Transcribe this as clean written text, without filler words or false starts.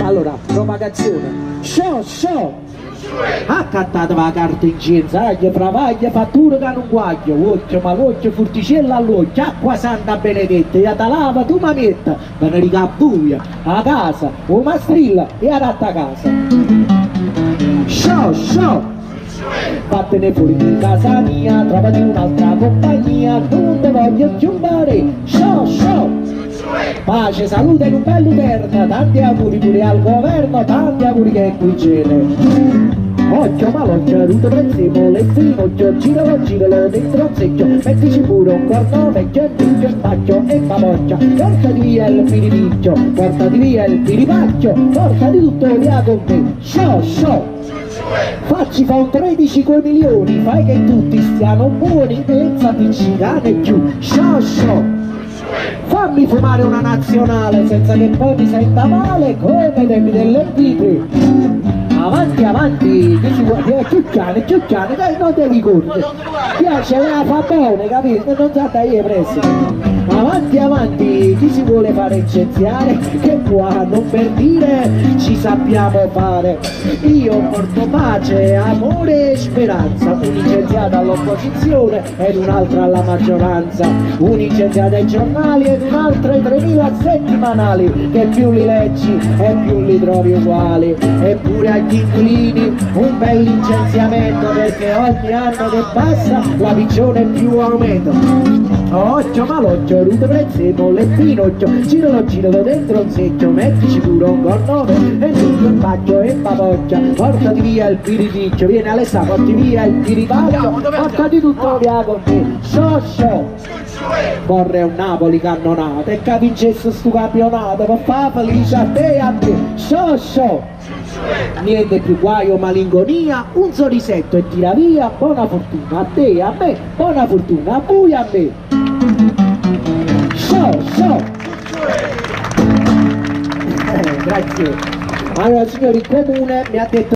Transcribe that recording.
Allora, propagazione. Show! Accattate la carta in cienzaglia, travaglia, fattura che non guaglio, occhio, malocchio, furticella all'occhio, acqua santa benedetta, e te lava tu mi metta, me ne riga buia, a casa, o mastrilla e a ratta casa. Show! Vattene fuori di casa mia, trovati un'altra compagnia, non te voglio chiudere. Show! Pace, salute e un bello eterna, tanti auguri pure al governo, tanti auguri che qui c'è. Occhio, malocchio, ruto prezzemolo, e finocchio, giralo dentro un secchio, mettici pure un corno vecchio, e picchio, spacchio e babocchia, portati via il piripicchio, portati via il piripacchio, portati tutto via con me. Show! Facci fa un 13 coi milioni, fai che tutti stiano buoni, senza piccicane più. Show! Fammi fumare una nazionale senza che poi mi senta male come i tempi delle antiche. Avanti, che ci vuole, chiucciane, dai, non devi correre. Piace, la fa bene, capito? Non sa dai presso. Avanti, chi si vuole fare scienziare? Che qua non per dire ci sappiamo fare. Io porto pace, amore e speranza. Un licenziato all'opposizione ed un'altra alla maggioranza. Un licenziato ai giornali ed un'altra ai 3000 settimanali. Che più li leggi e più li trovi uguali. Eppure agli inquilini un bel licenziamento, perché ogni anno che passa la piccione più aumenta. Occhio, malocchio, ruto prezzemolo, e finocchio, giralo dentro un secchio, mettici pure un cornone, e tutto il pacchio e babocchia, portati via il piriticchio, vieni Alessà, porti via il piripacchio, portati tutto via con me. Show! Vorrei un Napoli cannonato e che vincesse sto campionato per far felice a te e a te. Show! Niente più guai o malinconia, un sorrisetto e tira via, buona fortuna a te e a me, buona fortuna a voi e a me. Show! Grazie. Allora signori, il comune mi ha detto